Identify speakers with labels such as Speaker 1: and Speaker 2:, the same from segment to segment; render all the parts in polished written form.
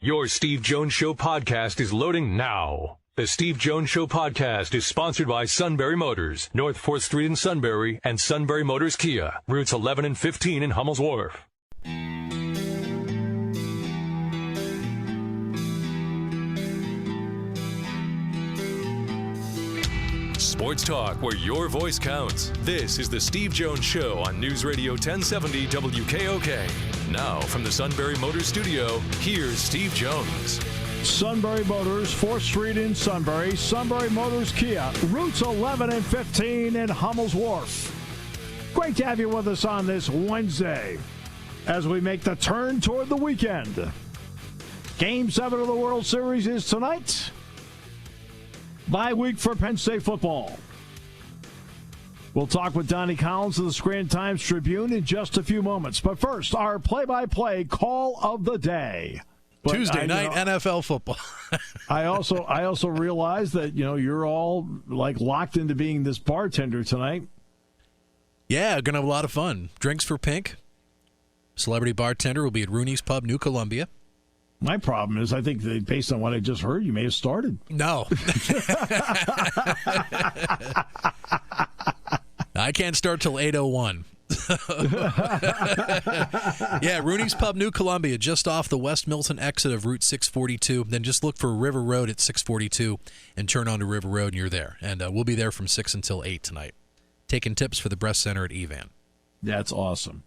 Speaker 1: Your Steve Jones Show podcast is loading now. The Steve Jones Show podcast is sponsored by Sunbury Motors, North 4th Street in Sunbury, and Sunbury Motors Kia, routes 11 and 15 in Hummel's Wharf. Sports talk where your voice counts. This is the Steve Jones Show on News Radio 1070 WKOK. Now, from the Sunbury Motors studio, here's Steve Jones.
Speaker 2: Sunbury Motors, 4th Street in Sunbury. Sunbury Motors Kia, routes 11 and 15 in Hummel's Wharf. Great to have you with us on this Wednesday as we make the turn toward the weekend. Game 7 of the World Series is tonight. Bye week for Penn State football. We'll talk with Donnie Collins of the Scranton Times-Tribune in just a few moments. But first, our play-by-play call of the day. But
Speaker 3: Tuesday night NFL football.
Speaker 2: I also realize that, you're all like locked into being this bartender tonight.
Speaker 3: Yeah, going to have a lot of fun. Drinks for Pink. Celebrity bartender will be at Rooney's Pub, New Columbia.
Speaker 2: My problem is, I think that based on what I just heard, you may have started.
Speaker 3: No. I can't start till 8:01. Yeah, Rooney's Pub, New Columbia, just off the West Milton exit of Route 642. Then just look for River Road at 642 and turn onto River Road, and you're there. And we'll be there from 6 until 8 tonight, taking tips for the breast center at Evan.
Speaker 2: That's awesome.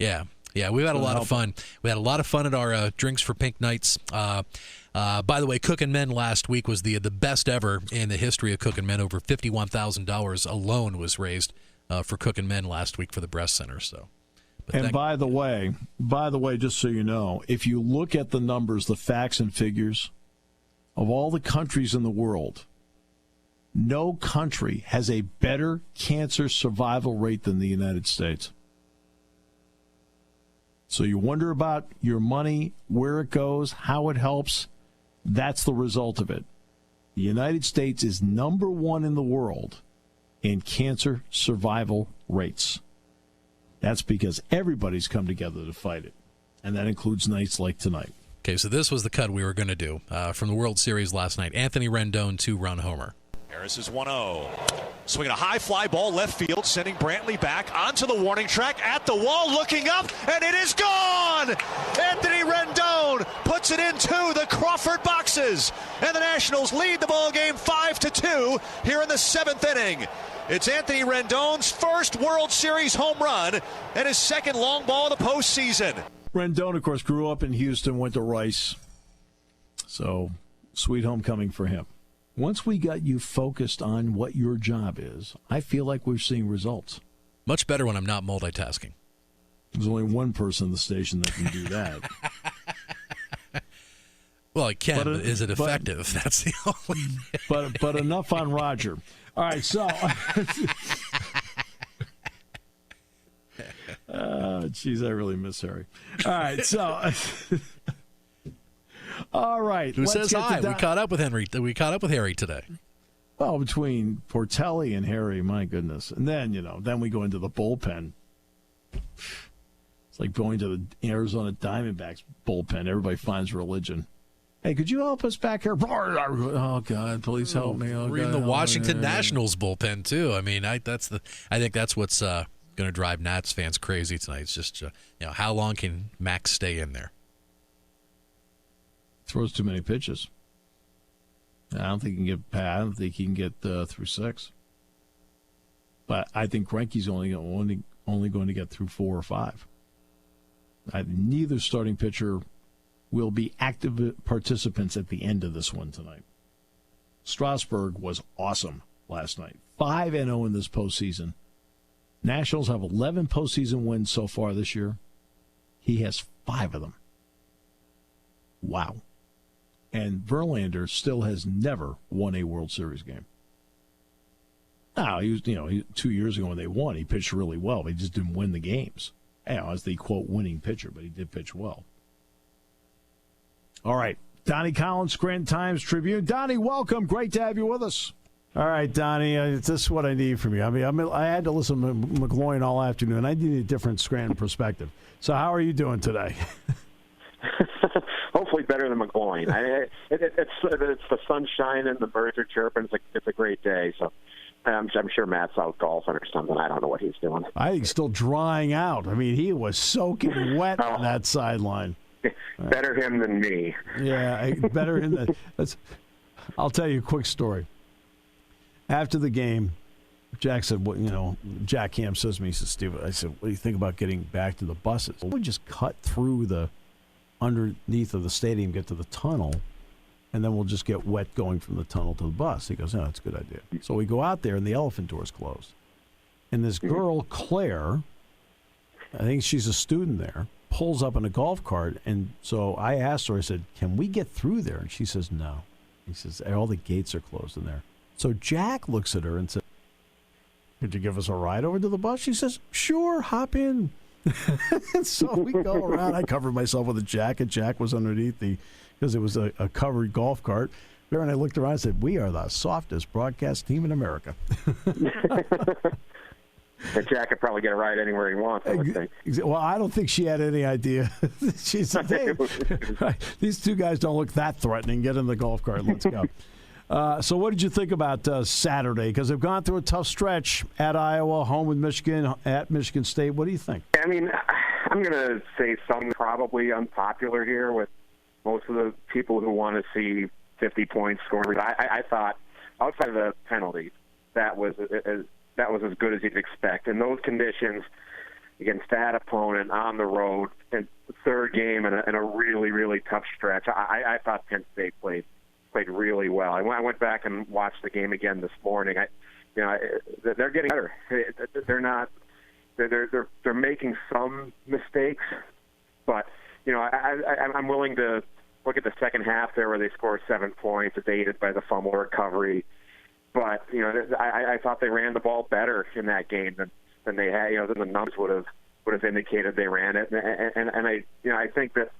Speaker 3: Yeah, we've had a lot of fun. We had a lot of fun at our Drinks for Pink nights. By the way, Cookin' Men last week was the best ever in the history of Cookin' Men. Over $51,000 alone was raised for Cookin' Men last week for the breast center. So,
Speaker 2: by the way, just so you know, if you look at the numbers, the facts and figures of all the countries in the world, no country has a better cancer survival rate than the United States. So you wonder about your money, where it goes, how it helps. That's the result of it. The United States is number one in the world in cancer survival rates. That's because everybody's come together to fight it, and that includes nights like tonight.
Speaker 3: Okay, so this was the cut we were going to do from the World Series last night. Anthony Rendon, 2-run homer.
Speaker 4: Harris is 1-0. Swinging a high fly ball left field, sending Brantley back onto the warning track, at the wall, looking up, and it is gone! Anthony Rendon puts it into the Crawford boxes, and the Nationals lead the ball game 5-2 here in the 7th inning. It's Anthony Rendon's first World Series home run and his second long ball of the postseason.
Speaker 2: Rendon, of course, grew up in Houston, went to Rice, so sweet homecoming for him. Once we got you focused on what your job is, I feel like we're seeing results.
Speaker 3: Much better when I'm not multitasking.
Speaker 2: There's only one person in the station that can do that.
Speaker 3: Well, it can, but is it effective? That's the only thing.
Speaker 2: But enough on Roger. All right, so... Geez, I really miss Harry. All right, so... All right.
Speaker 3: Who says hi? We caught up with Henry. We caught up with Harry today.
Speaker 2: Well, between Portelli and Harry, my goodness. And then, then we go into the bullpen. It's like going to the Arizona Diamondbacks bullpen. Everybody finds religion. Hey, could you help us back here? Oh, God, please help me. Oh,
Speaker 3: we're in the Washington Nationals bullpen, too. I mean, I think that's what's going to drive Nats fans crazy tonight. It's just, how long can Max stay in there?
Speaker 2: Throws too many pitches. I don't think he can get through 6. But I think Greinke's only going to get through 4 or 5. Neither starting pitcher will be active participants at the end of this one tonight. Strasburg was awesome last night. 5-0 in this postseason. Nationals have 11 postseason wins so far this year. He has 5 of them. Wow. And Verlander still has never won a World Series game. Now, he was, 2 years ago when they won, he pitched really well, but he just didn't win the games. As the, quote, winning pitcher, but he did pitch well. All right. Donnie Collins, Scranton Times-Tribune. Donnie, welcome. Great to have you with us. All right, Donnie, this is what I need from you. I had to listen to McGloin all afternoon. I need a different Scranton perspective. So how are you doing today?
Speaker 5: Hopefully better than McGloin. It's the sunshine and the birds are chirping. It's a great day. So I'm sure Matt's out golfing or something. I don't know what he's doing.
Speaker 2: I think he's still drying out. I mean, he was soaking wet on that sideline.
Speaker 5: Better him than me.
Speaker 2: Yeah, better him than. I'll tell you a quick story. After the game, Jack said, Jack Ham says to me, he says, Steve, I said, what do you think about getting back to the buses? We just cut through the underneath of the stadium, get to the tunnel, and then we'll just get wet going from the tunnel to the bus. He goes, no, that's a good idea. So we go out there, and the elephant door's closed. And this girl, Claire, I think she's a student there, pulls up in a golf cart. And so I asked her, I said, can we get through there? And she says, no. He says, all the gates are closed in there. So Jack looks at her and says, could you give us a ride over to the bus? She says, sure, hop in. And so we go around. I covered myself with a jacket. Jack was underneath because it was a covered golf cart. There, and I looked around and said, we are the softest broadcast team in America.
Speaker 5: Jack could probably get a ride anywhere he wants, I would think.
Speaker 2: Well, I don't think she had any idea. She said, hey, these two guys don't look that threatening. Get in the golf cart. Let's go. So what did you think about Saturday? Because they've gone through a tough stretch at Iowa, home with Michigan, at Michigan State. What do you think?
Speaker 5: I mean, I'm going to say something probably unpopular here with most of the people who want to see 50 points scored. I thought, outside of the penalties, that was as good as you'd expect. In those conditions, against that opponent on the road, and the third game in a really, really tough stretch, I thought Penn State played really well. I went back and watched the game again this morning. They're getting better. They're making some mistakes, but I'm willing to look at the second half there where they score 7 points. It's aided by the fumble recovery. But I thought they ran the ball better in that game than they had. Than the numbers would have indicated they ran it. And I think that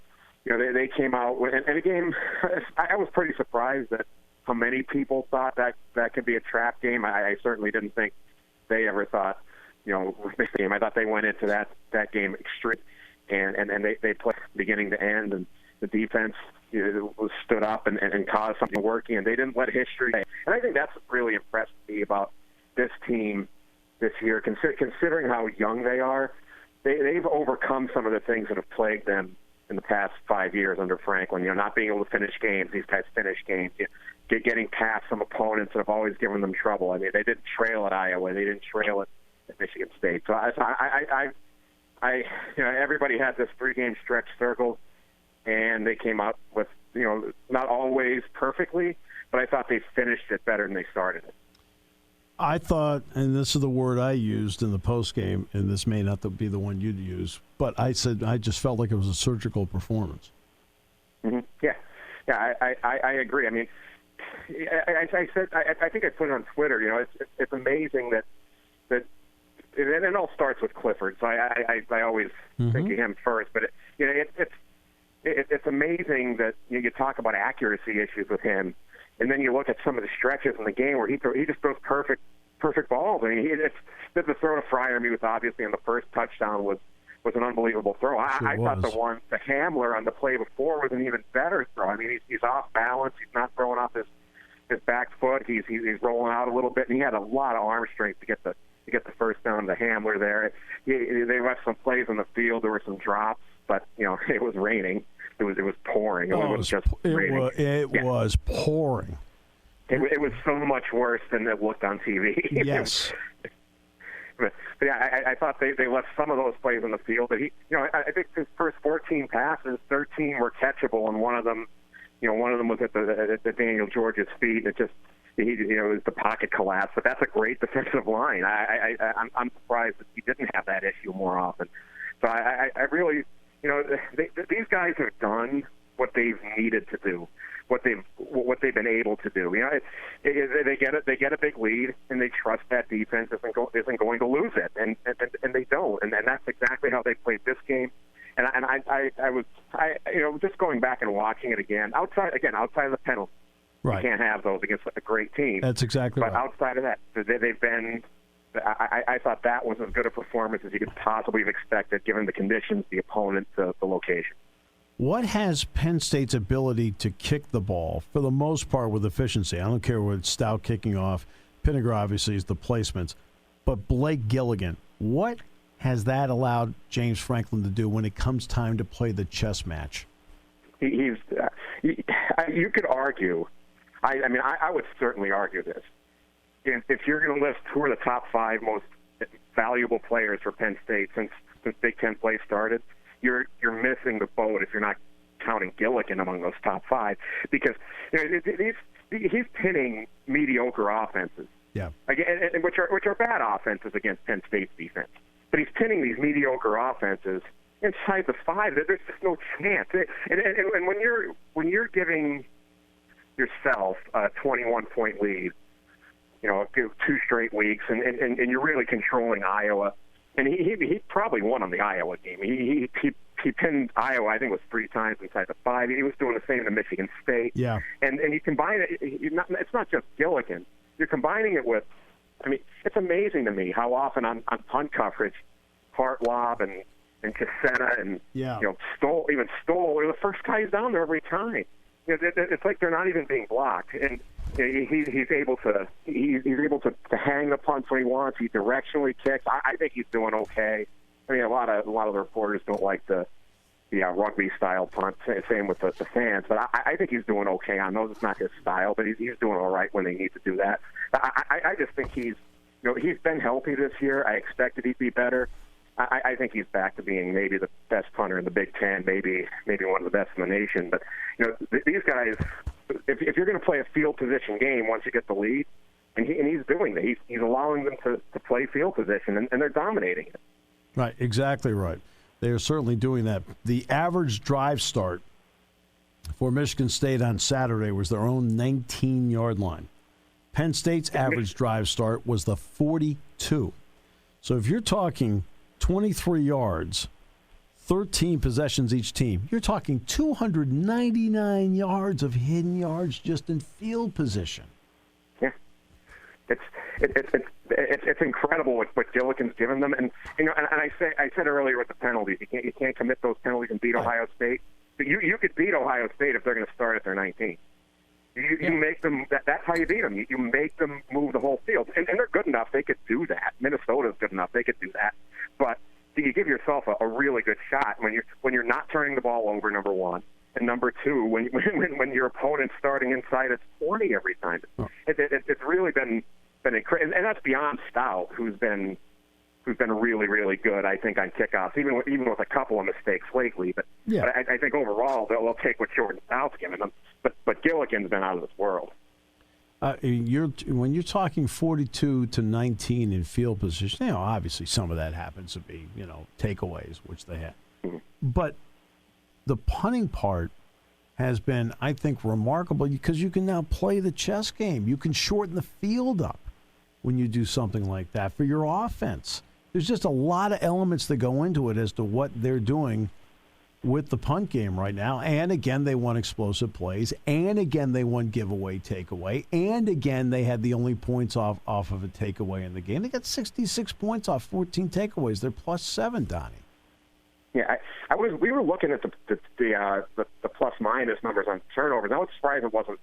Speaker 5: they came out and a game. I was pretty surprised at how many people thought that could be a trap game. I certainly didn't think they ever thought this game. I thought they went into that game extreme and they played beginning to end, and the defense stood up and caused something working, and they didn't let history. And I think that's what really impressed me about this team this year, considering how young they are. They've overcome some of the things that have plagued them in the past 5 years under Franklin. Not being able to finish games. These guys finish games. Getting past some opponents that have always given them trouble. I mean, they didn't trail at Iowa. They didn't trail at Michigan State. So everybody had this 3-game stretch circled, and they came out with, not always perfectly, but I thought they finished it better than they started it.
Speaker 2: I thought, and this is the word I used in the postgame, and this may not be the one you'd use, but I said I just felt like it was a surgical performance.
Speaker 5: Mm-hmm. Yeah, I agree. I mean, I said I think I put it on Twitter. It's amazing that it all starts with Clifford. So I always think of him first, but it's amazing that you talk about accuracy issues with him, and then you look at some of the stretches in the game where he just throws perfect balls. I mean, the throw to Fryermuth, obviously, on the first touchdown was an unbelievable throw. I thought the one to Hamler on the play before was an even better throw. I mean, he's off balance. He's not throwing off his back foot. He's rolling out a little bit, and he had a lot of arm strength to get the first down to Hamler there. They left some plays on the field. There were some drops, but it was raining. It was pouring. It was just raining.
Speaker 2: It was pouring.
Speaker 5: It was so much worse than it looked on TV.
Speaker 2: Yes.
Speaker 5: But yeah, I thought they left some of those plays on the field. But I think his first 14 passes, 13 were catchable, and one of them was at the Daniel George's feet. It just it was the pocket collapse. But that's a great defensive line. I'm surprised that he didn't have that issue more often. So I really, these guys have done what they've needed to do, what they've been able to do. They get a big lead, and they trust that defense isn't going to lose it, and they don't, and that's exactly how they played this game. And I was just going back and watching it again. Outside of the penalty,
Speaker 2: right?
Speaker 5: You can't have those against a great team.
Speaker 2: That's exactly right.
Speaker 5: But outside of that, they've been. I thought that was as good a performance as you could possibly have expected, given the conditions, the opponent, the location.
Speaker 2: What has Penn State's ability to kick the ball, for the most part, with efficiency? I don't care what it's Stout kicking off. Pinniger, obviously, is the placements. But Blake Gilligan, what has that allowed James Franklin to do when it comes time to play the chess match?
Speaker 5: You could argue. I would certainly argue this. If you're going to list who are the top 5 most valuable players for Penn State since Big Ten play started, you're missing the boat if you're not counting Gilligan among those top 5, because he's pinning mediocre offenses.
Speaker 2: Yeah,
Speaker 5: again, which are bad offenses against Penn State's defense. But he's pinning these mediocre offenses inside the 5. There's just no chance. And when you're giving yourself a 21-point lead, 2 straight weeks, and you're really controlling Iowa. And he probably won on the Iowa game. He pinned Iowa, I think it was 3 times inside the 5. He was doing the same to Michigan State.
Speaker 2: Yeah.
Speaker 5: And you combine it, it's not just Gilligan. You're combining it with, it's amazing to me how often on punt coverage, Hartlob and Cassetta and Stoll, the first guy's down there every time. It's like they're not even being blocked, and he's able to hang the punts when he wants. He directionally kicks. I think he's doing okay. A lot of the reporters don't like the rugby style punt. Same with the fans, but I think he's doing okay on those. It's not his style, but he's doing all right when they need to do that. I just think he's been healthy this year. I expected he'd be better. I think he's back to being maybe the best punter in the Big Ten, maybe one of the best in the nation. But these guys, if you're going to play a field position game once you get the lead, and he's doing that, he's allowing them to play field position, and they're dominating it.
Speaker 2: Right, exactly right. They are certainly doing that. The average drive start for Michigan State on Saturday was their own 19-yard line. Penn State's average drive start was the 42. So if you're talking 23 yards, 13 possessions each team, you're talking 299 yards of hidden yards just in field position.
Speaker 5: Yeah, it's incredible what Gilligan's given them, and I said earlier with the penalties, you can't commit those penalties and beat Ohio State. But you could beat Ohio State if they're going to start at their 19. You make them. That's how you beat them. You make them move the whole field, and they're good enough. They could do that. Minnesota's good enough. They could do that. But you give yourself a really good shot when you're not turning the ball over. Number one, and number two, when your opponent's starting inside its 20 every time. It's really been incredible, and that's beyond Stout, who's been really, really good, I think, on kickoffs, even with a couple of mistakes lately. But I think overall they'll take what Jordan Stout's given them. But Gilligan's been out of this world.
Speaker 2: When you're talking 42 to 19 in field position, obviously some of that happens to be takeaways, which they had. Mm-hmm. But the punting part has been, I think, remarkable because you can now play the chess game. You can shorten the field up when you do something like that for your offense. There's just a lot of elements that go into it as to what they're doing with the punt game right now. And again, they won explosive plays. And again, they won giveaway, takeaway. And again, they had the only points off of a takeaway in the game. They got 66 points off 14 takeaways. They're +7, Donnie.
Speaker 5: Yeah, we were looking at the plus minus numbers on turnovers. I was surprised it wasn't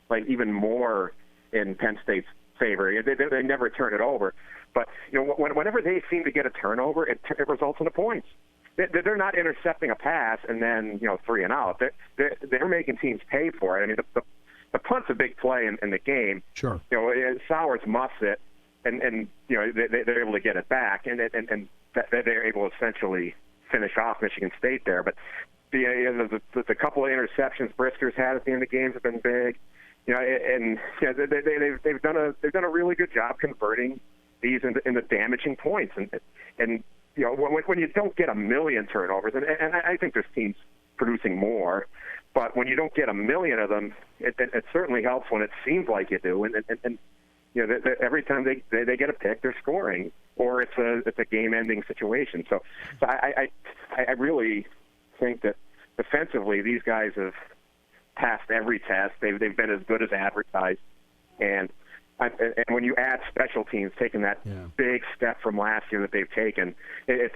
Speaker 5: like even more in Penn State's favor. They never turn it over. But whenever they seem to get a turnover, it results in the points. They're not intercepting a pass and then 3 and out. They're making teams pay for it. I mean, the punt's a big play in the game.
Speaker 2: Sure.
Speaker 5: Sowers muffs it, and they're able to get it back, and they're able to essentially finish off Michigan State there. But the couple of interceptions Brisker's had at the end of the games have been big. They've done a really good job converting these into damaging points, and when you don't get a million turnovers, and I think there's teams producing more, but when you don't get a million of them, it certainly helps when it seems like you do, and every time they get a pick, they're scoring, or it's a game-ending situation. So I really think that defensively these guys have passed every test. They've been as good as advertised, and when you add special teams taking that big step from last year that they've taken, it's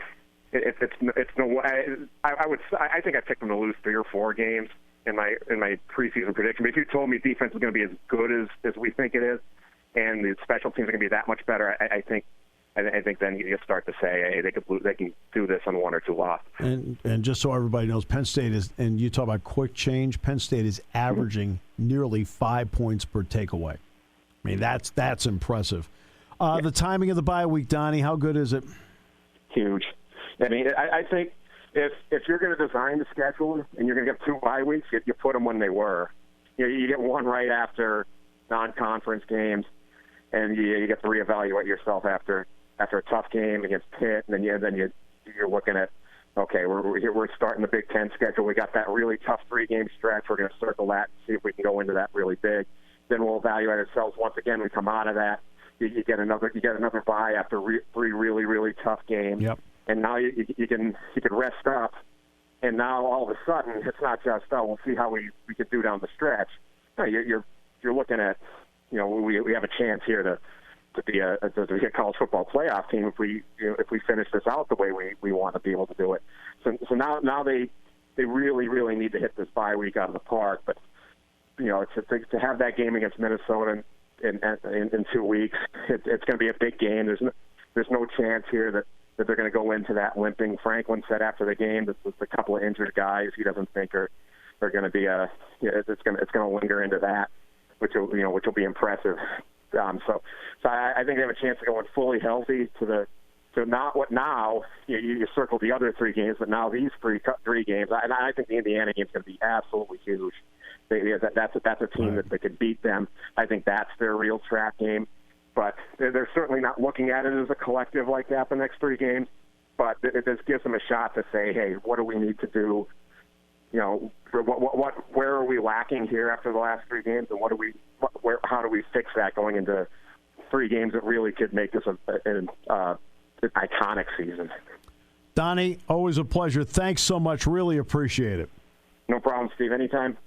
Speaker 5: it's no way. I think I picked them to lose 3 or 4 games in my preseason prediction. But if you told me defense is going to be as good as we think it is, and the special teams are going to be that much better, I think then you start to say, hey, they can do this on 1 or 2 losses. And
Speaker 6: just so everybody knows, Penn State is, and you talk about quick change, Penn State is averaging nearly 5 points per takeaway. I mean, that's impressive. The timing of the bye week, Donnie, how good is it?
Speaker 5: Huge. I mean, I think if you're going to design the schedule and you're going to get 2 bye weeks, you put them when they were. You get one right after non-conference games, and you get to reevaluate yourself after a tough game against Pitt, and then you're looking at, okay, we're starting the Big Ten schedule. We got that really tough 3-game stretch. We're going to circle that and see if we can go into that really big. Then we'll evaluate ourselves once again. We come out of that. You get another bye after 3 really, really tough games.
Speaker 6: Yep.
Speaker 5: And now you can rest up. And now all of a sudden it's not just, we'll see how we can do down the stretch. No, you're looking at, we have a chance here to be a college football playoff team if we finish this out the way we want to be able to do it. So now they really, really need to hit this bye week out of the park. But to have that game against Minnesota in 2 weeks, it's going to be a big game. There's no chance here that they're going to go into that limping. Franklin said after the game that a couple of injured guys he doesn't think are going to be it's going to linger into that, which will be impressive. So I think they have a chance of going fully healthy to not what now you circled the other 3 games, but now these 3 games. And I think the Indiana game is going to be absolutely huge. That's a team that could beat them. I think that's their real trap game. But they're certainly not looking at it as a collective like that the next 3 games. But it just gives them a shot to say, hey, what do we need to do? Where are we lacking here after the last 3 games, and how do we fix that going into 3 games that really could make this an iconic season?
Speaker 6: Donnie, always a pleasure. Thanks so much. Really appreciate it.
Speaker 5: No problem, Steve. Anytime.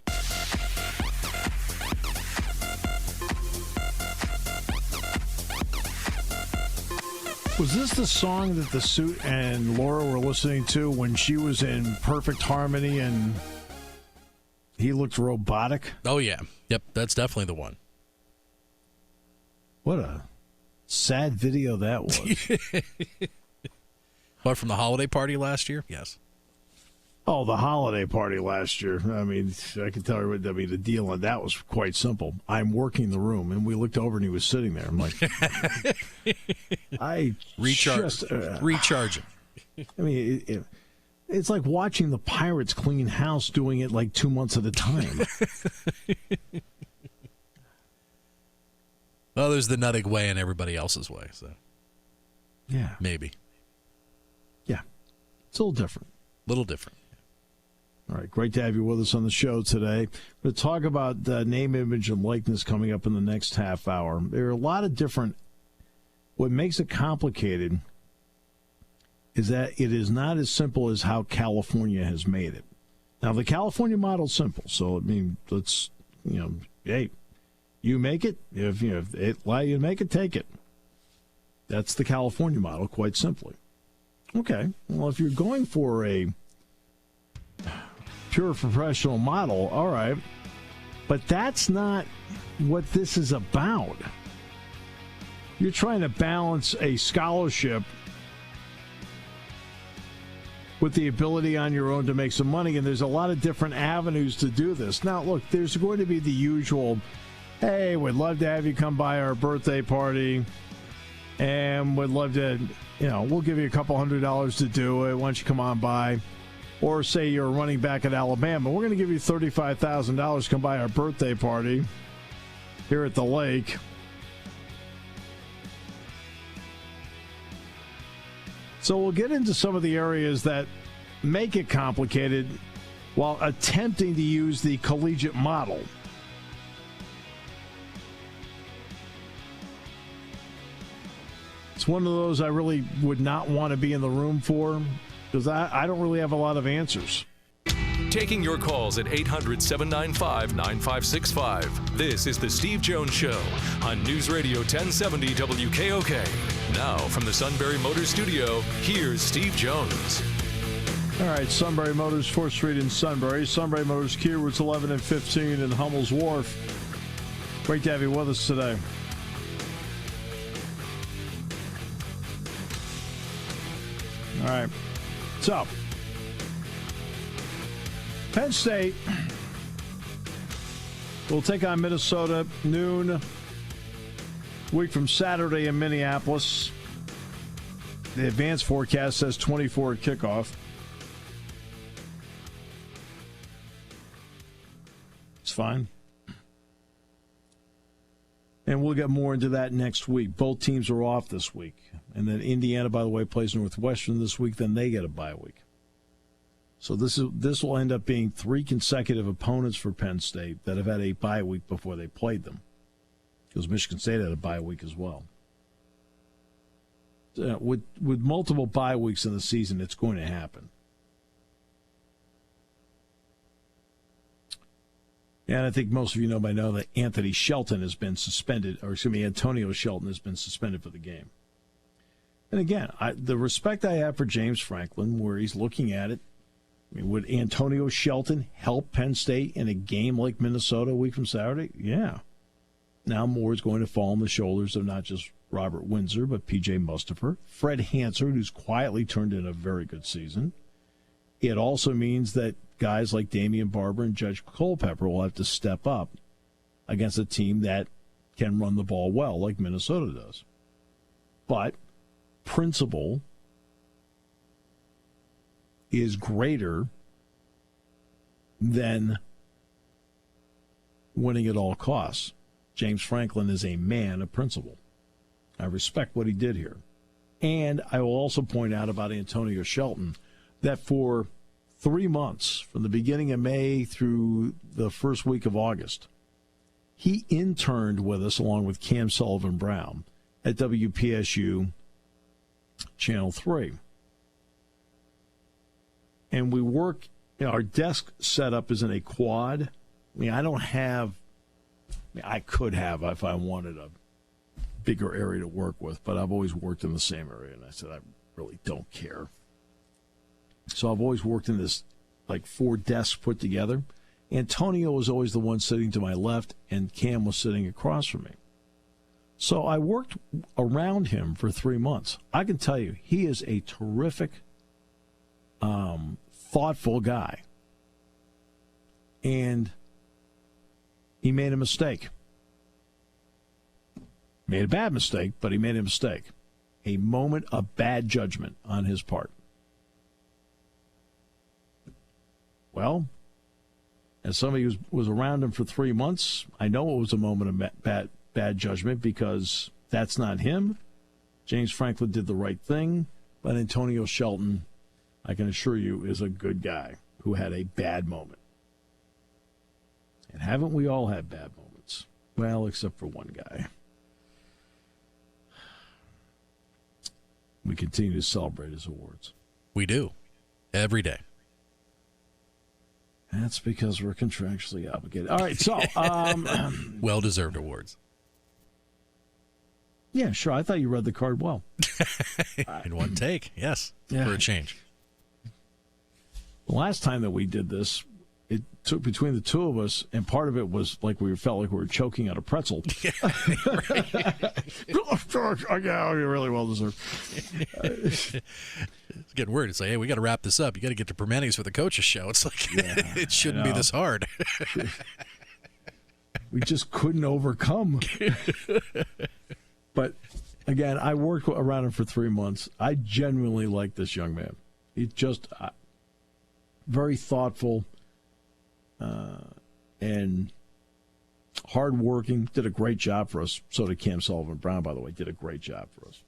Speaker 6: Was this the song that the Suit and Laura were listening to when she was in perfect harmony and he looked robotic?
Speaker 3: Oh, yeah. Yep, that's definitely the one.
Speaker 6: What a sad video that was.
Speaker 3: What, from the holiday party last year? Yes.
Speaker 6: Oh, the holiday party last year. I mean, I can tell you, the deal on that was quite simple. I'm working the room, and we looked over, and he was sitting there. I'm like,
Speaker 3: recharging.
Speaker 6: I mean, it's like watching the Pirates clean house, doing it like 2 months at a time.
Speaker 3: Well, there's the Nuttig way and everybody else's way, so
Speaker 6: yeah,
Speaker 3: maybe.
Speaker 6: Yeah, it's a little different.
Speaker 3: Little different.
Speaker 6: All right, great to have you with us on the show today. We're going to talk about name, image, and likeness coming up in the next half hour. There are a lot of different. What makes it complicated is that it is not as simple as how California has made it. Now, the California model is simple. So, I mean, let's, hey, you make it. If it allow you to make it, take it. That's the California model, quite simply. Okay, well, if you're going for a pure professional model, all right, but that's not what this is about. You're trying to balance a scholarship with the ability on your own to make some money, and there's a lot of different avenues to do this. Now, look, there's going to be the usual, hey, we'd love to have you come by our birthday party, and we'd love to, we'll give you a couple $100 to do it. Why don't you come on by? Or say you're a running back at Alabama. We're going to give you $35,000 to come by our birthday party here at the lake. So we'll get into some of the areas that make it complicated while attempting to use the collegiate model. It's one of those I really would not want to be in the room for, because I don't really have a lot of answers.
Speaker 1: Taking your calls at 800-795-9565. This is The Steve Jones Show on News Radio 1070 WKOK. Now, from the Sunbury Motors Studio, here's Steve Jones.
Speaker 6: All right, Sunbury Motors, 4th Street in Sunbury. Sunbury Motors, Kia, routes 11 and 15 in Hummel's Wharf. Great to have you with us today. All right, so Penn State will take on Minnesota noon, week from Saturday in Minneapolis. The advanced forecast says 24 at kickoff. It's fine. And we'll get more into that next week. Both teams are off this week. And then Indiana, by the way, plays Northwestern this week. Then they get a bye week. So this will end up being 3 consecutive opponents for Penn State that have had a bye week before they played them. Because Michigan State had a bye week as well. With multiple bye weeks in the season, it's going to happen. And I think most of you know by now that Anthony Shelton has been suspended, or excuse me, Antonio Shelton has been suspended for the game. And again, the respect I have for James Franklin, where he's looking at it, I mean, would Antonio Shelton help Penn State in a game like Minnesota a week from Saturday? Yeah. Now more is going to fall on the shoulders of not just Robert Windsor, but P.J. Mustipher, Fred Hansard, who's quietly turned in a very good season. It also means that guys like Damian Barber and Judge Culpepper will have to step up against a team that can run the ball well, like Minnesota does. But principle is greater than winning at all costs. James Franklin is a man of principle. I respect what he did here. And I will also point out about Antonio Shelton that for 3 months, from the beginning of May through the first week of August, he interned with us along with Cam Sullivan-Brown at WPSU Channel 3. And we work, our desk setup is in a quad. I mean, I could have if I wanted a bigger area to work with, but I've always worked in the same area, and I said I really don't care. So I've always worked in this, like 4 desks put together. Antonio was always the one sitting to my left, and Cam was sitting across from me. So I worked around him for 3 months. I can tell you, he is a terrific, thoughtful guy. And he made a mistake. Made a bad mistake, but he made a mistake. A moment of bad judgment on his part. Well, as somebody who was around him for 3 months, I know it was a moment of bad judgment because that's not him. James Franklin did the right thing, but Antonio Shelton, I can assure you, is a good guy who had a bad moment. And haven't we all had bad moments? Well, except for one guy. We continue to celebrate his awards.
Speaker 3: We do. Every day.
Speaker 6: That's because we're contractually obligated. All right, so...
Speaker 3: well-deserved awards.
Speaker 6: Yeah, sure. I thought you read the card well.
Speaker 3: In one take, yes,
Speaker 6: yeah.
Speaker 3: For a change.
Speaker 6: The last time that we did this, it took between the two of us, and part of it was like we felt like we were choking on a pretzel. Yeah, you're really well deserved.
Speaker 3: It's getting weird. It's like, hey, we got to wrap this up. You got to get to Permanis for the coaches show. It's like, it shouldn't be this hard.
Speaker 6: We just couldn't overcome. But again, I worked around him for 3 months. I genuinely like this young man. He's just very thoughtful and hardworking. Did a great job for us. So did Cam Sullivan-Brown, by the way. Did a great job for us.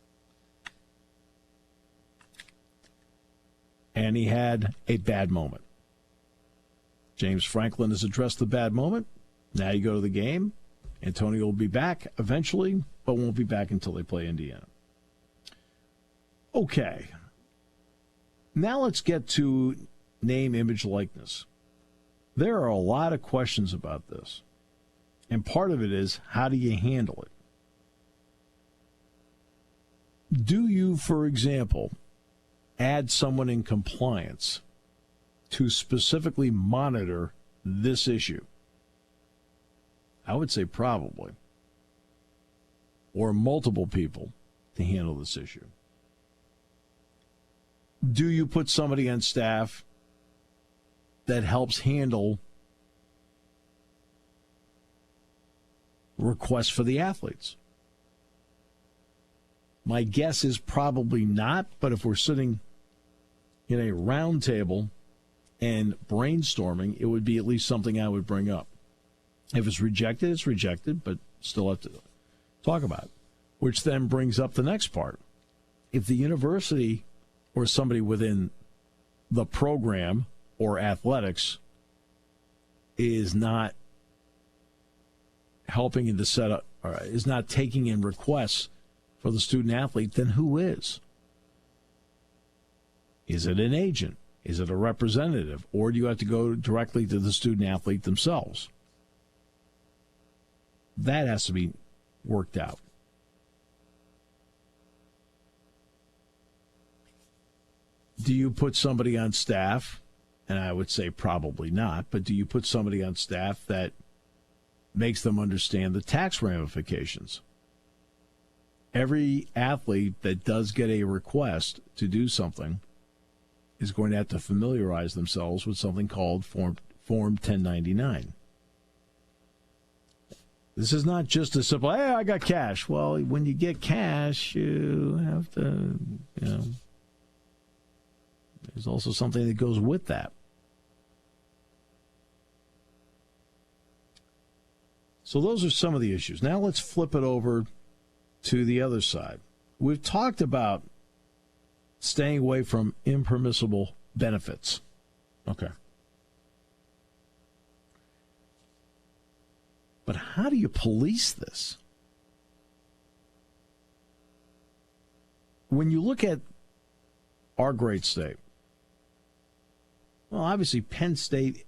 Speaker 6: And he had a bad moment. James Franklin has addressed the bad moment. Now you go to the game. Antonio will be back eventually, but won't be back until they play Indiana. Okay. Now let's get to name, image, likeness. There are a lot of questions about this. And part of it is, how do you handle it? Do you, for example, add someone in compliance to specifically monitor this issue? I would say probably. Or multiple people to handle this issue. Do you put somebody on staff that helps handle requests for the athletes? My guess is probably not, but if we're sitting in a round table and brainstorming, it would be at least something I would bring up. If it's rejected, it's rejected, but still have to talk about it. Which then brings up the next part. If the university or somebody within the program or athletics is not helping in the setup, or is not taking in requests for the student athlete, then who is? Is it an agent? Is it a representative? Or do you have to go directly to the student athlete themselves? That has to be worked out. Do you put somebody on staff? And I would say probably not, but do you put somebody on staff that makes them understand the tax ramifications? Every athlete that does get a request to do something is going to have to familiarize themselves with something called Form 1099. This is not just a simple, hey, I got cash. Well, when you get cash, you have to, there's also something that goes with that. So those are some of the issues. Now let's flip it over to the other side. We've talked about staying away from impermissible benefits. Okay. But how do you police this? When you look at our great state, well, obviously Penn State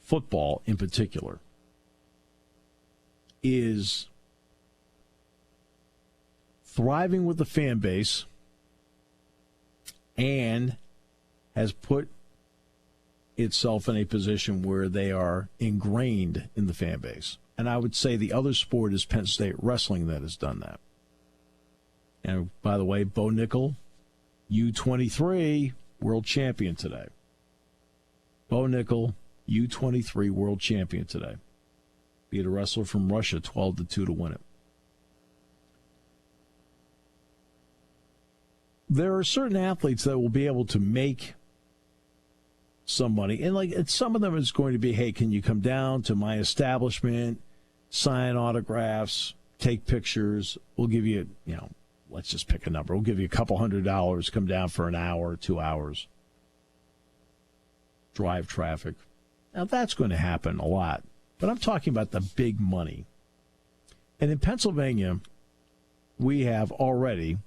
Speaker 6: football in particular is thriving with the fan base and has put itself in a position where they are ingrained in the fan base. And I would say the other sport is Penn State wrestling that has done that. And by the way, Bo Nickel, U23 world champion today. Bo Nickel, U23 world champion today. Beat a wrestler from Russia 12-2 to win it. There are certain athletes that will be able to make some money. And some of them is going to be, hey, can you come down to my establishment, sign autographs, take pictures? We'll give you, let's just pick a number. We'll give you a couple $100, come down for an hour, 2 hours. Drive traffic. Now, that's going to happen a lot. But I'm talking about the big money. And in Pennsylvania, we have already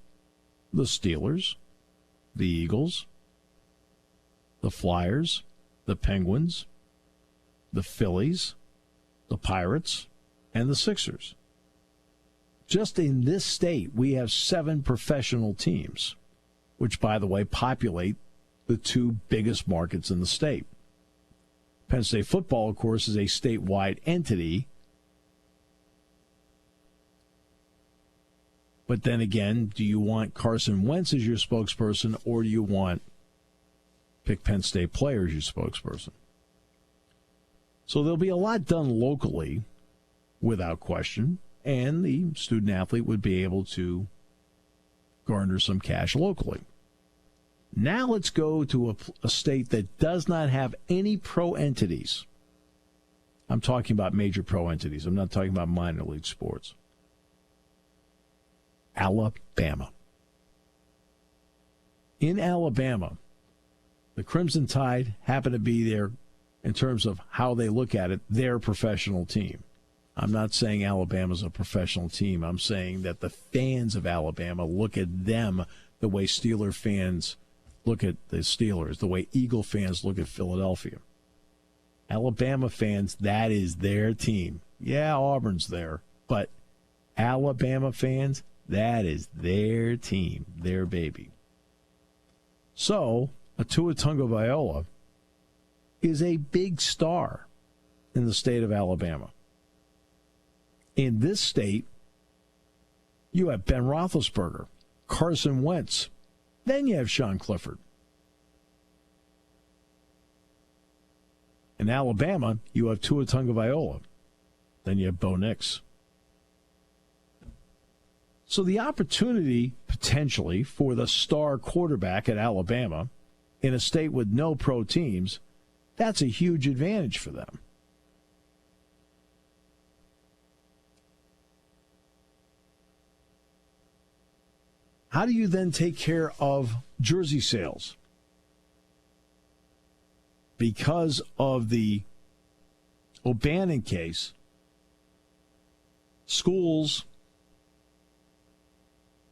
Speaker 6: the Steelers, the Eagles, the Flyers, the Penguins, the Phillies, the Pirates, and the Sixers. Just in this state, we have 7 professional teams, which, by the way, populate the 2 biggest markets in the state. Penn State football, of course, is a statewide entity. But then again, do you want Carson Wentz as your spokesperson, or do you want pick Penn State player as your spokesperson? So there'll be a lot done locally, without question, and the student athlete would be able to garner some cash locally. Now let's go to a state that does not have any pro entities. I'm talking about major pro entities. I'm not talking about minor league sports. Alabama. In Alabama, the Crimson Tide happen to be there in terms of how they look at it, their professional team. I'm not saying Alabama's a professional team. I'm saying that the fans of Alabama look at them the way Steeler fans look at the Steelers, the way Eagle fans look at Philadelphia. Alabama fans, that is their team. Yeah, Auburn's there, but Alabama fans, that is their team, their baby. So, a Tua Tagovailoa is a big star in the state of Alabama. In this state, you have Ben Roethlisberger, Carson Wentz, then you have Sean Clifford. In Alabama, you have Tua Tagovailoa, then you have Bo Nix. So the opportunity, potentially, for the star quarterback at Alabama in a state with no pro teams, that's a huge advantage for them. How do you then take care of jersey sales? Because of the O'Bannon case, schools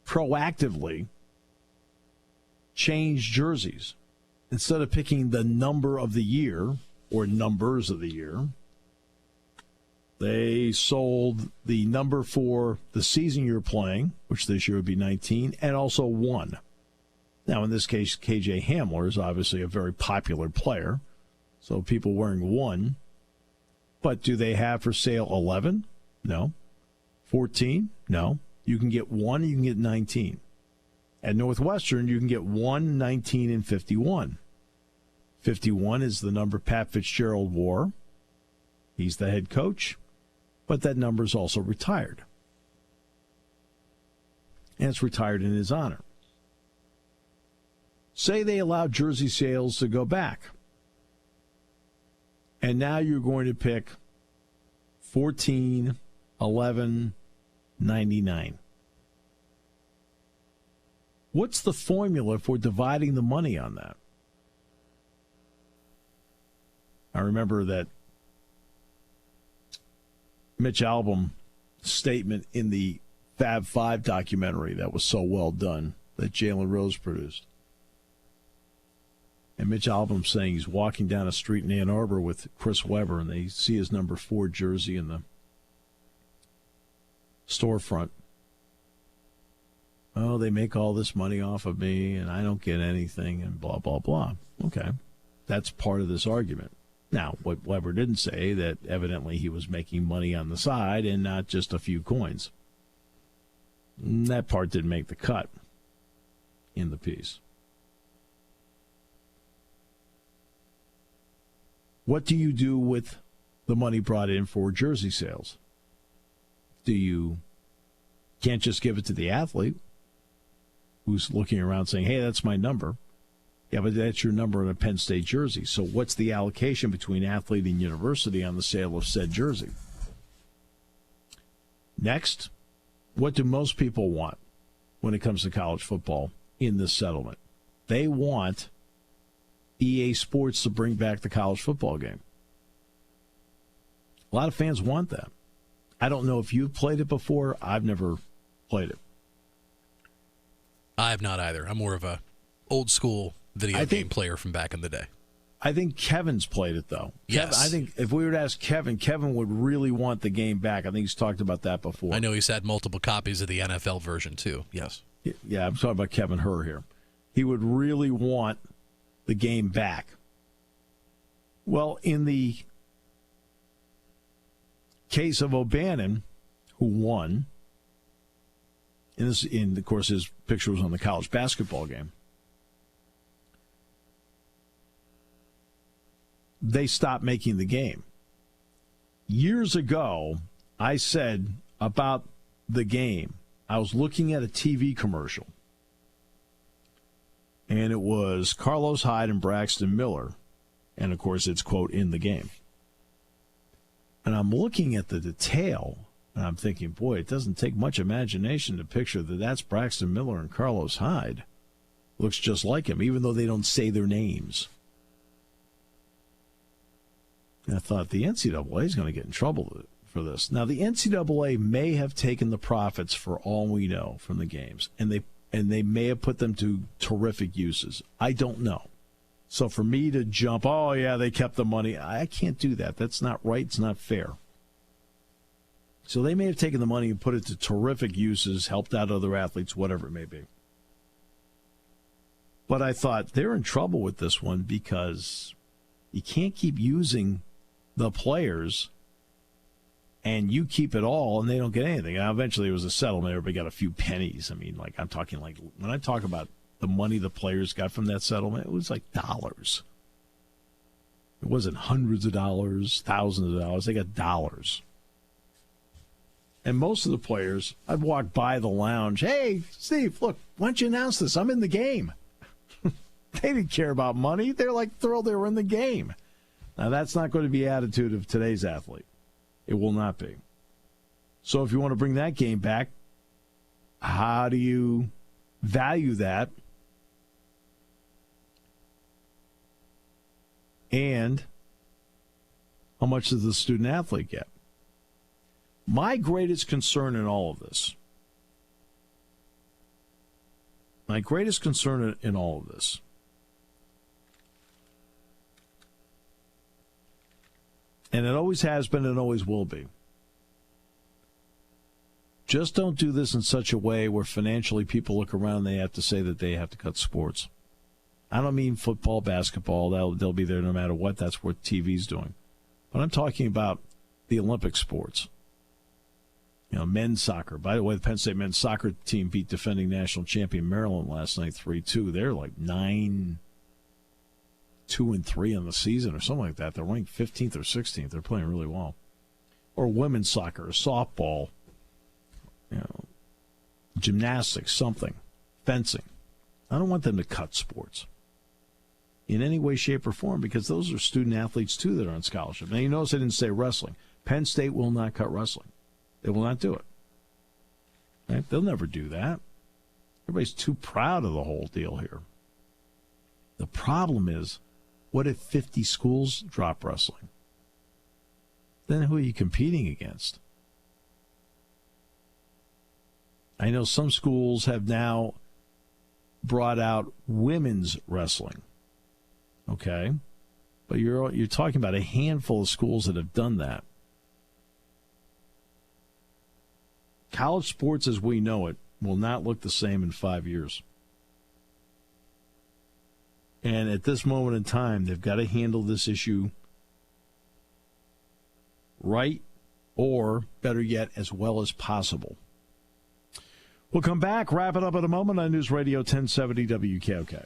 Speaker 6: proactively change jerseys. Instead of picking the number of the year or numbers of the year, they sold the number for the season you're playing, which this year would be 19, and also 1. Now, in this case, KJ Hamler is obviously a very popular player, so people wearing 1. But do they have for sale 11? No. 14? No. You can get 1, you can get 19. At Northwestern, you can get 1, 19, and 51. 51 is the number Pat Fitzgerald wore. He's the head coach, but that number is also retired. And it's retired in his honor. Say they allow jersey sales to go back. And now you're going to pick 14, 11, 99. What's the formula for dividing the money on that? I remember that Mitch Albom statement in the Fab Five documentary that was so well done that Jalen Rose produced. And Mitch Albom saying he's walking down a street in Ann Arbor with Chris Webber, and they see his number 4 jersey in the storefront. Oh, they make all this money off of me, and I don't get anything, and blah, blah, blah. Okay, that's part of this argument. Now, what Weber didn't say, that evidently he was making money on the side and not just a few coins. That part didn't make the cut in the piece. What do you do with the money brought in for jersey sales? Can't just give it to the athlete who's looking around saying, hey, that's my number. Yeah, but that's your number on a Penn State jersey. So what's the allocation between athlete and university on the sale of said jersey? Next, what do most people want when it comes to college football in this settlement? They want EA Sports to bring back the college football game. A lot of fans want that. I don't know if you've played it before. I've never played it.
Speaker 3: I have not either. I'm more of a old school video game player from back in the day.
Speaker 6: I think Kevin's played it, though.
Speaker 3: Yes.
Speaker 6: I think if we were to ask Kevin would really want the game back. I think he's talked about that before.
Speaker 3: I know he's had multiple copies of the NFL version, too. Yes.
Speaker 6: Yeah, I'm talking about Kevin Herr here. He would really want the game back. Well, in the case of O'Bannon, who won, and of course his picture was on the college basketball game, they stopped making the game. Years ago, I said about the game, I was looking at a TV commercial, and it was Carlos Hyde and Braxton Miller, and of course it's, quote, in the game. And I'm looking at the detail, and I'm thinking, boy, it doesn't take much imagination to picture that that's Braxton Miller and Carlos Hyde. Looks just like him, even though they don't say their names. And I thought the NCAA is going to get in trouble for this. Now, the NCAA may have taken the profits, for all we know, from the games, and they may have put them to terrific uses. I don't know. So for me to jump, oh, yeah, they kept the money, I can't do that. That's not right. It's not fair. So they may have taken the money and put it to terrific uses, helped out other athletes, whatever it may be. But I thought they're in trouble with this one because you can't keep using the players and you keep it all and they don't get anything. Now, eventually it was a settlement. Everybody got a few pennies. I mean, like I'm talking like when I talk about the money the players got from that settlement, it was like dollars. It wasn't hundreds of dollars, thousands of dollars. They got dollars. And most of the players, I'd walk by the lounge. Hey, Steve, look, why don't you announce this? I'm in the game. They didn't care about money. They're like thrilled they were in the game. Now, that's not going to be the attitude of today's athlete. It will not be. So if you want to bring that game back, how do you value that? And how much does the student athlete get? My greatest concern in all of this, and it always has been and always will be, just don't do this in such a way where financially people look around and they have to say that they have to cut sports. I don't mean football, basketball. They'll be there no matter what. That's what TV's doing. But I'm talking about the Olympic sports. You know, men's soccer. By the way, the Penn State men's soccer team beat defending national champion Maryland last night 3-2. They're like 9-2-3 on the season or something like that. They're ranked 15th or 16th. They're playing really well. Or women's soccer, softball, you know, gymnastics, something, fencing. I don't want them to cut sports in any way, shape, or form because those are student athletes, too, that are on scholarship. Now, you notice I didn't say wrestling. Penn State will not cut wrestling. They will not do it. Right? They'll never do that. Everybody's too proud of the whole deal here. The problem is, what if 50 schools drop wrestling? Then who are you competing against? I know some schools have now brought out women's wrestling. Okay? But you're talking about a handful of schools that have done that. College sports as we know it will not look the same in 5 years. And at this moment in time, they've got to handle this issue right, or better yet, as well as possible. We'll come back, wrap it up in a moment on News Radio 1070 WKOK.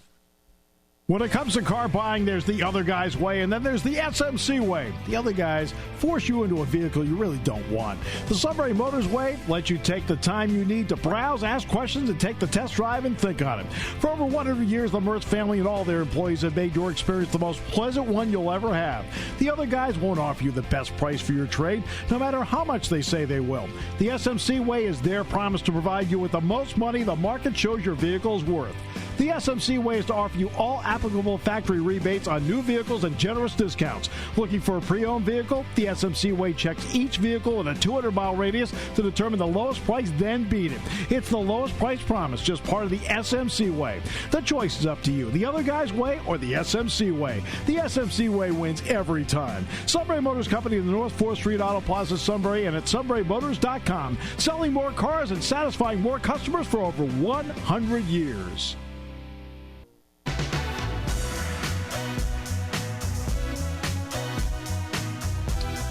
Speaker 6: When it comes to car buying, there's the other guy's way, and then there's the SMC way. The other guys force you into a vehicle you really don't want. The Sunbury Motors way lets you take the time you need to browse, ask questions, and take the test drive and think on it. For over 100 years, the Mertz family and all their employees have made your experience the most pleasant one you'll ever have. The other guys won't offer you the best price for your trade, no matter how much they say they will. The SMC way is their promise to provide you with the most money the market shows your vehicle is worth. The SMC way is to offer you all applicable factory rebates on new vehicles and generous discounts. Looking for a pre-owned vehicle? The SMC way checks each vehicle in a 200-mile radius to determine the lowest price, then beat it. It's the lowest price promise, just part of the SMC way. The choice is up to you, the other guy's way or the SMC way. The SMC way wins every time. Sunbury Motors Company in the North 4th Street Auto Plaza, Sunbury, and at sunburymotors.com. Selling more cars and satisfying more customers for over 100 years.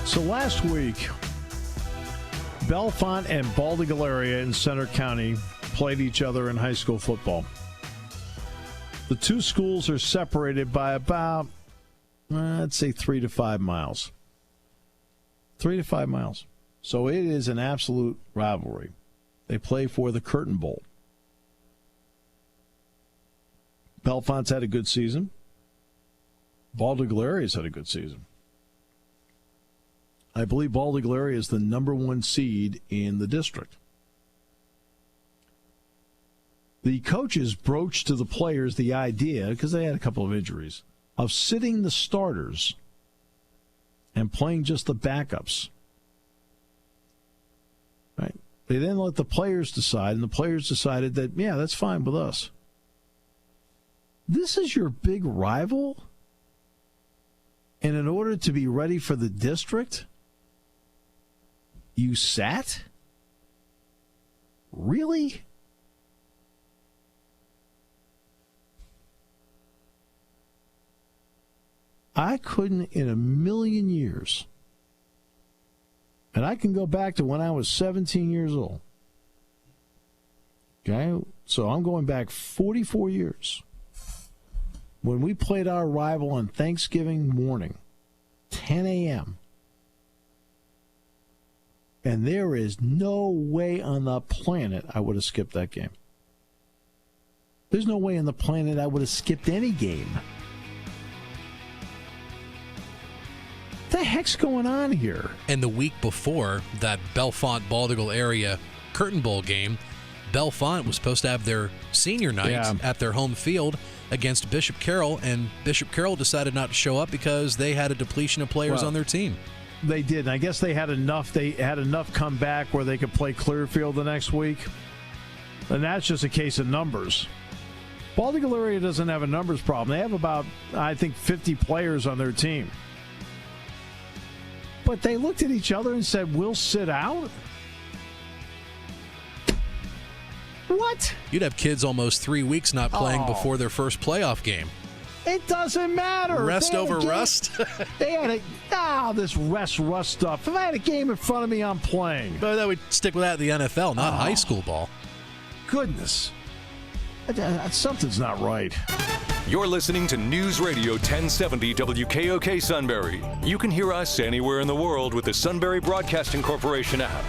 Speaker 6: So last week, Bellefonte and Baldigaleria in Center County played each other in high school football. The two schools are separated by about, I'd say 3 to 5 miles. 3 to 5 miles. So it is an absolute rivalry. They play for the Curtain Bowl. Bellefonte's had a good season. Baldigaleria's had a good season. I believe Baldigaleria is the number 1 seed in the district. The coaches broached to the players the idea, because they had a couple of injuries, of sitting the starters and playing just the backups. Right? They then let the players decide, and the players decided that, yeah, that's fine with us. This is your big rival? And in order to be ready for the district, you sat? Really? I couldn't in a million years, and I can go back to when I was 17 years old. Okay? So I'm going back 44 years. When we played our rival on Thanksgiving morning, 10 a.m., and there is no way on the planet I would have skipped that game. There's no way on the planet I would have skipped any game. What the heck's going on here?
Speaker 3: And the week before that Bellefonte-Baldigal area Curtain Bowl game, Bellefonte was supposed to have their senior night at their home field against Bishop Carroll, and Bishop Carroll decided not to show up because they had a depletion of players on their team. They
Speaker 6: did, and I guess they had enough. They had enough come back where they could play Clearfield the next week, and that's just a case of numbers. Baldigal area doesn't have a numbers problem. They have about, I think, 50 players on their team. But they looked at each other and said, "We'll sit out." What?
Speaker 3: You'd have kids almost 3 weeks not playing before their first playoff game.
Speaker 6: It doesn't matter.
Speaker 3: Rest over rust?
Speaker 6: They had this rust stuff. If I had a game in front of me, I'm playing.
Speaker 3: But that would stick with that in the NFL, not high school ball.
Speaker 6: Goodness. Something's not right.
Speaker 1: You're listening to News Radio 1070 WKOK Sunbury. You can hear us anywhere in the world with the Sunbury Broadcasting Corporation app.